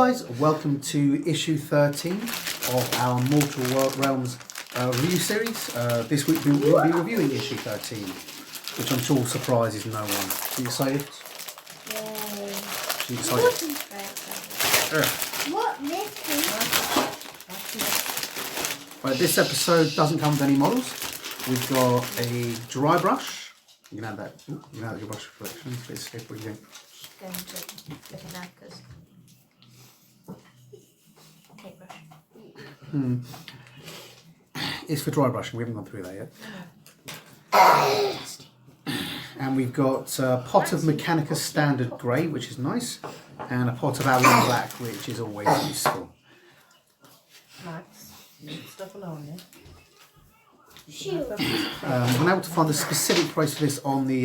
guys, welcome to issue 13 of our Mortal Realms review series. This week we'll be reviewing issue 13, which I'm sure surprises no one. Are you excited? Yay. Are you excited? What Right, this episode doesn't come with any models. We've got a dry brush. You can add that. You can add your brush reflection. It's a bit slippery. Going to look at that because tape brush. It's for dry brushing. We haven't gone through that yet. And we've got a pot of Mechanica Standard Grey, which is nice, and a pot of Allen Black, which is always useful. Max, stuff alone, yeah? I've been able to find the specific price for this on the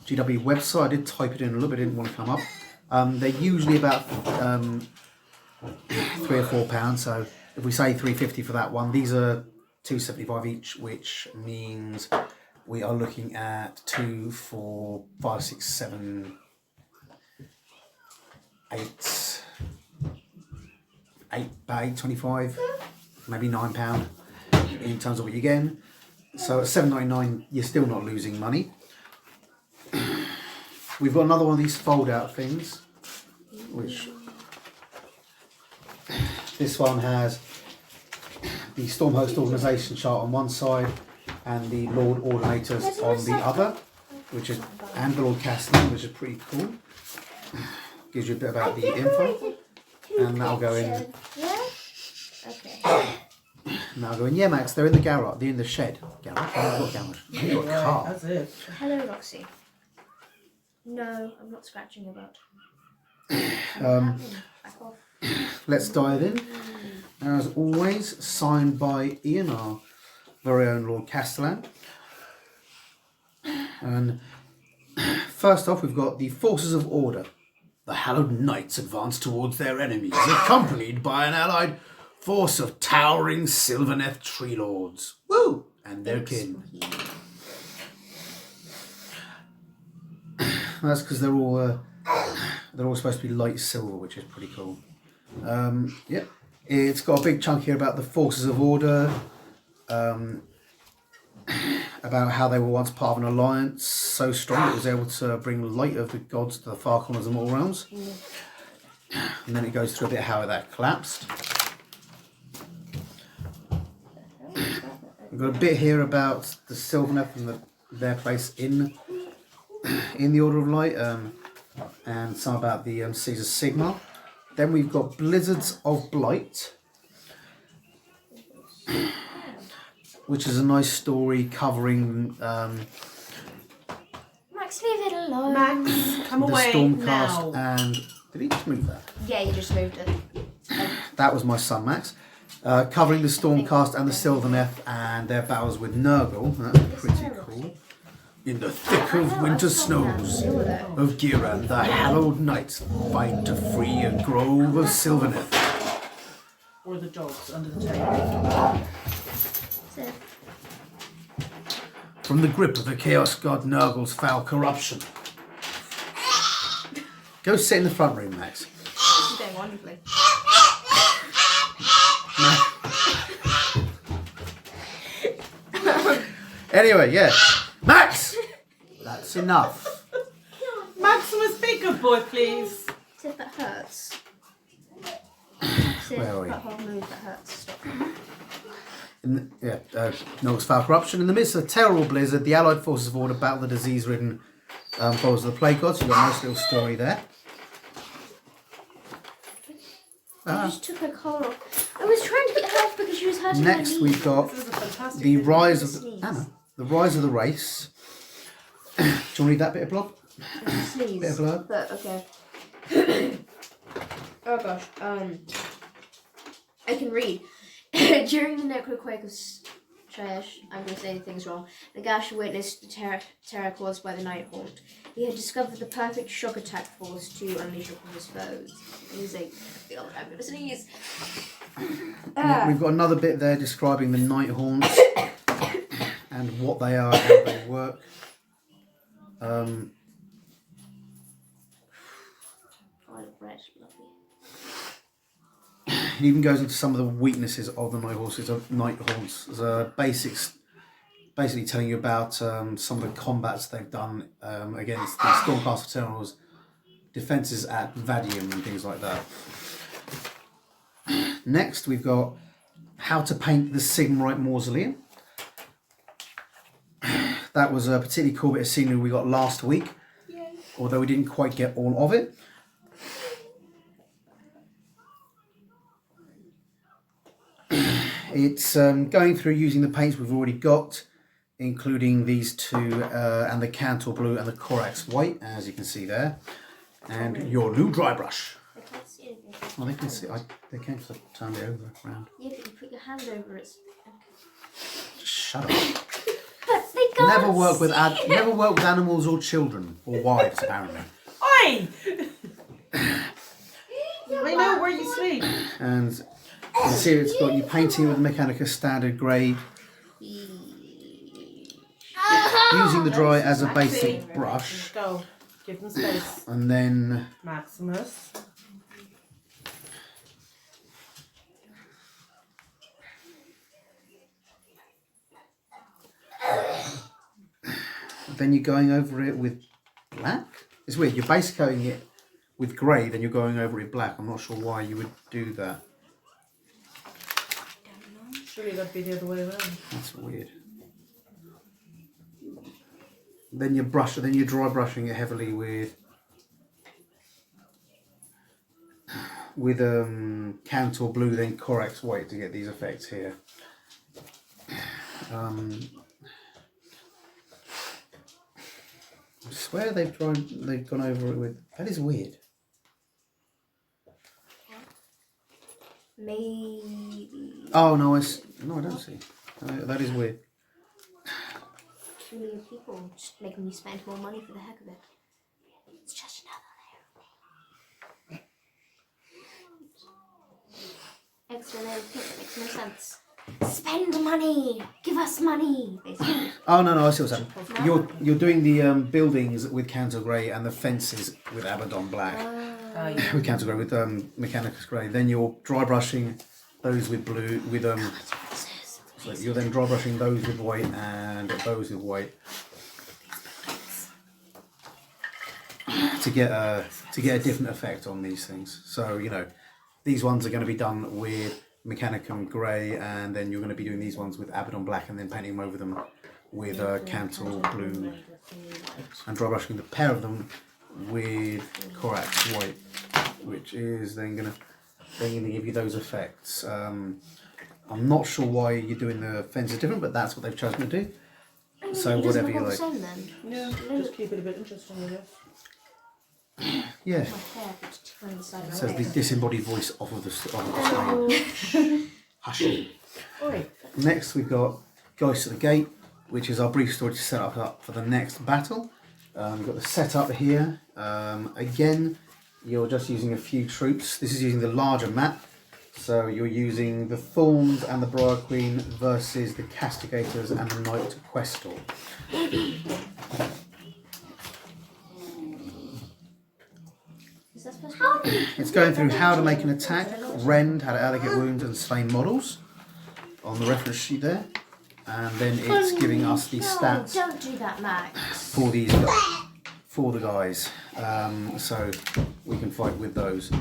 GW website. I did type it in a little bit, didn't want to come up. They're usually about £3 or £4, so if we say £3.50 for that one, these are £2.75 each, which means we are looking at 2, 4, 5, 6, 7, 8, about £8.25, maybe £9 in terms of what you're getting. So at $7.99, you're still not losing money. We've got another one of these fold-out things, which this one has the Stormhost organisation chart on one side and the Lord Ordinators on the other, which is, and the Lord Castellan, which is pretty cool. Gives you a bit about the info, and that'll go in. Yeah? Okay. And that'll go in. Yeah, Max, they're in the garage. They're in the shed. Garage? What garage? You've got a car. That's it. Hello, Roxy. No, I'm not scratching about. Back off. Let's dive in. As always, signed by Ian, our very own Lord Castellan. And first off, we've got the Forces of Order. The Hallowed Knights advance towards their enemies, accompanied by an allied force of towering Sylvaneth Tree Lords. Woo! And their kin. That's because they're all supposed to be light silver, which is pretty cool. Yep. It's got a big chunk here about the Forces of Order, about how they were once part of an alliance so strong it was able to bring light of the gods to the far corners of Mortal Realms. And then it goes through a bit how that collapsed. We've got a bit here about the Sylvaneth and their place in the Order of Light, and some about the Caesar Sigmar. Then we've got Blizzards of Blight, which is a nice story covering Max, leave it alone. Max, come the away Stormcast now. and... Did he just move that? Yeah, you just moved it. That was my son, Max. Covering the Stormcast and the Sylvaneth and their battles with Nurgle. That's pretty cool. In the thick of winter snows of Giran, the Hallowed Knights fight to free a grove of Sylvaneth. Or the dogs under the table. So, From the grip of the Chaos God Nurgle's foul corruption. Go sit in the front room, Max. this is going wonderfully. Anyway, yeah. Max! That's enough. Maximus, be a good boy, please. See if that hurts. See Where are we? that whole move that hurts. Stop. Nurgle's foul corruption. In the midst of a terrible blizzard, the Allied Forces of Order battle the disease-ridden foes of the Plague Gods. You've got a nice little story there. I just took her collar off. I was trying to get her off because she was hurting Next, my knee. we've got This is a fantastic the video. rise of Sneeze. Anna. The rise of the race. Do you want to read that bit of blob? Sneeze. Bit of blurb. But okay. Oh gosh. I can read. During the Necroquake of Trash, I'm going to say things wrong. Nagash witnessed the terror caused by the Night Haunt. He had discovered the perfect shock attack force to unleash upon his foes. And he's like, I'm going to sneeze. We've got another bit there describing the Night Haunts and what they are, how they work. Violet bread, lovely. it even goes into some of the weaknesses of the night haunts. There's basically telling you about some of the combats they've done against the Stormcast Eternals, defences at Vadium and things like that. Next, we've got how to paint the Sigmarite Mausoleum. That was a particularly cool bit of scenery we got last week, although we didn't quite get all of it. It's going through using the paints we've already got, including these two, and the Cantor Blue and the Corax White, as you can see there, and your new dry brush. I can't see anything. Well, they can see. They can, because I turned it over around. Yeah, but you put your hand over it. Just shut up. But they can't Never work with animals or children or wives, apparently. Oi! I know where you sleep. And you can see it's got you painting with Mechanica Standard Grey, using the dry as a basic brush, Go. Give them space. and then Maximus. you're going over it with black. It's weird. You're base coating it with grey, then you're going over it with black. I'm not sure why you would do that. Surely that'd be the other way around. That's weird. Then you're dry brushing it heavily with Cantor Blue, then Corax White to get these effects here. I swear they've gone over it with. That is weird. Maybe. Oh no, I don't see. That is weird. Too many people just making me spend more money for the heck of it. It's just another layer. Extra layer of pink makes no sense. Spend money! Give us money! Basically. Oh no, I see what's happening. You're doing the buildings with Cantor Grey and the fences with Abaddon Black. Yeah. With Cantor Grey, with Mechanicus Grey. Then you're dry brushing those with blue, with so you're then dry brushing those with white and those with white to get a different effect on these things. So these ones are going to be done with Mechanicum Grey, and then you're going to be doing these ones with Abaddon Black, and then painting them over them with Cantor Blue, and dry brushing the pair of them with Corax White, which is then going to give you those effects. I'm not sure why you're doing the fences different, but that's what they've chosen to do. So whatever you like. Yeah, just keep it a bit interesting, I guess. Yeah. My hair just on the side of It my says the face. disembodied voice off of the screen. Hush. Oi. Next we've got Ghost at the Gate, which is our brief story to set up for the next battle. We've got the setup here. Again, you're just using a few troops. This is using the larger map. So you're using the Thorns and the Briar Queen versus the Castigators and the Knight Questor. Is that supposed to be? It's going through how to make an attack, rend, how to allocate wounds and slain models on the reference sheet there. And then it's giving us the stats Don't do that, Max. for the guys, so we can fight with those.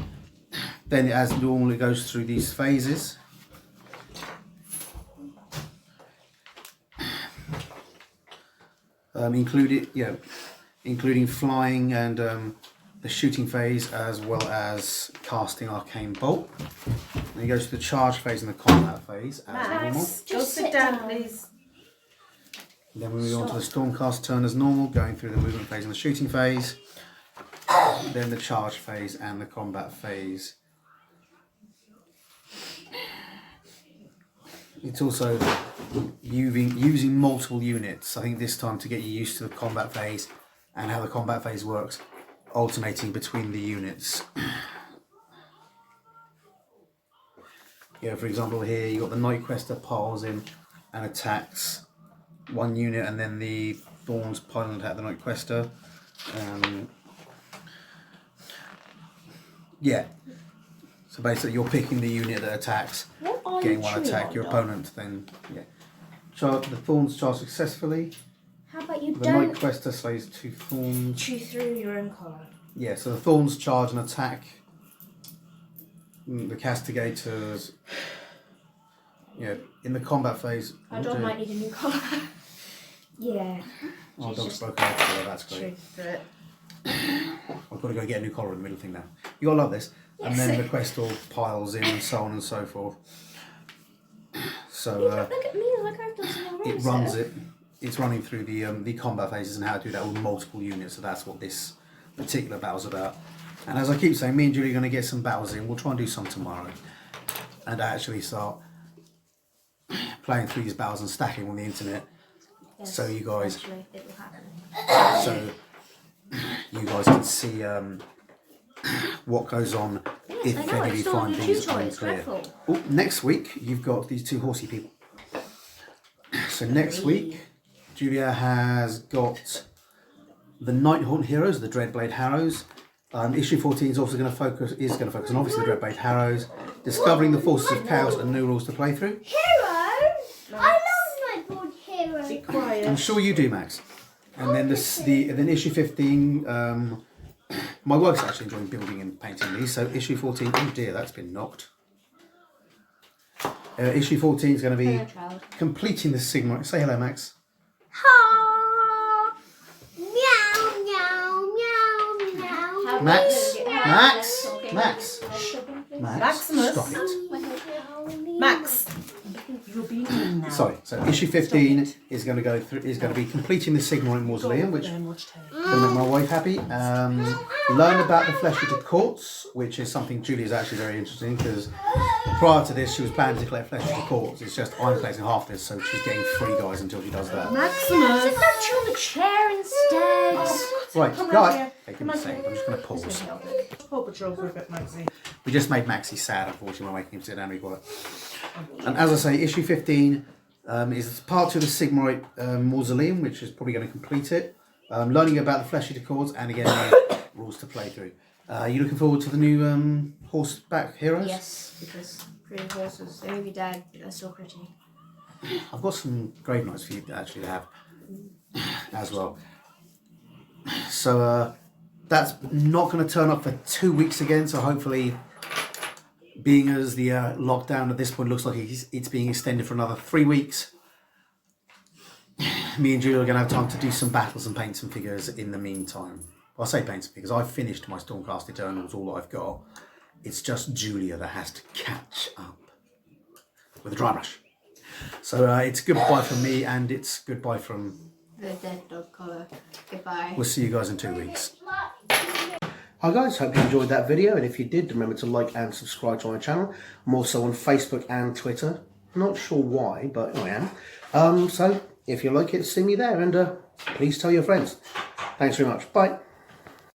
Then, as normal, it goes through these phases. Including flying and the shooting phase, as well as casting Arcane Bolt. Then it goes to the charge phase and the combat phase, as normal. Max, go Just sit sit down, down. please. Then we move on to the Stormcast turn as normal, going through the movement phase and the shooting phase. Then the charge phase and the combat phase. It's also using multiple units, I think this time to get you used to the combat phase and how the combat phase works, alternating between the units. For example here you've got the Night Quester piles in and attacks one unit, and then the Thorns pile and attack the Night Quester. So So basically, you're picking the unit that attacks, What are getting you one chewing attack. on, Your dog? opponent then, yeah. The thorns charge successfully. How about you The don't Night Quester slays 2 thorns. chew through your own collar? Yeah, so the thorns charge and attack. The castigators. Yeah, in the combat phase. Our dog might need a new collar. Yeah. Oh, She's dog's just broken out collar, that's great. chewing through it. I've got to go get a new collar in the middle thing now. You gotta love this. And Yes. then the quest all piles in and so on and so forth. So Look at me, like I've done some already. it runs it. It's running through the combat phases and how to do that with multiple units. So that's what this particular battle's about. And as I keep saying, me and Julie are going to get some battles in. We'll try and do some tomorrow, and actually start playing through these battles and stacking them on the internet. Yes, So you guys, eventually it will happen. so you guys can see what goes on Yes, I if know, any of it's you still find on your things tutorial, it's unclear. dreadful. Oh, next week you've got these 2 horsey people. So next week, Julia has got the Nighthaunt heroes, the Dreadblade Harrows. Issue 14 is also going to focus on obviously the Dreadblade Harrows, discovering the forces of chaos and new rules to play through. Heroes? I love Nightboard Heroes. Be quiet. I'm sure you do, Max. And then then issue 15. My wife's actually enjoying building and painting these. So issue 14. Oh dear, that's been knocked. Issue 14 is going to be Hello, child. completing the Sigma. Say hello, Max. Ha! Meow, meow, meow, meow. How Max, about you get- Max, Okay. Max, Max. Maximus. Stop it. Max, you're being mean now. Sorry. So issue 15 is going to go through. Is going to be completing the Sigmarite Mausoleum, which Then watch tape. will make my wife happy. Learn about the Flesh Eater Courts, which is something Julie is actually very interested in because prior to this she was planning to collect Flesh Eater Courts. It's just I'm collecting half this, so she's getting 3 guys until she does that. Maximus. Sit down, chew on the chair instead. Right, Come guys. on here. Hey, give me a second. I'm just going to pause. Paw Patrol for a bit, Maxie. We just made Maxie sad, unfortunately, by making him sit down and be quiet. And as I say, issue 15 is part 2 of the Sigmarite Mausoleum, which is probably going to complete it. Learning about the Flesh Eater Courts and again rules to play through. You looking forward to the new horseback heroes? Yes, because pretty horses, they may be dead, but they're still pretty. I've got some Grave Knights for you to actually have as well. So that's not going to turn up for 2 weeks again. So hopefully, being as the lockdown at this point looks like it's being extended for another 3 weeks, me and Julia are going to have time to do some battles and paint some figures in the meantime. Well, I say paint some figures. I've finished my Stormcast Eternals, all that I've got. It's just Julia that has to catch up with a dry brush. So it's goodbye from me and it's goodbye from... The dead dog collar. Goodbye. We'll see you guys in 2 weeks. Hi guys, hope you enjoyed that video, and if you did, remember to like and subscribe to my channel. I'm also on Facebook and Twitter. Not sure why, but I am. So if you like it, see me there, and please tell your friends. Thanks very much. Bye.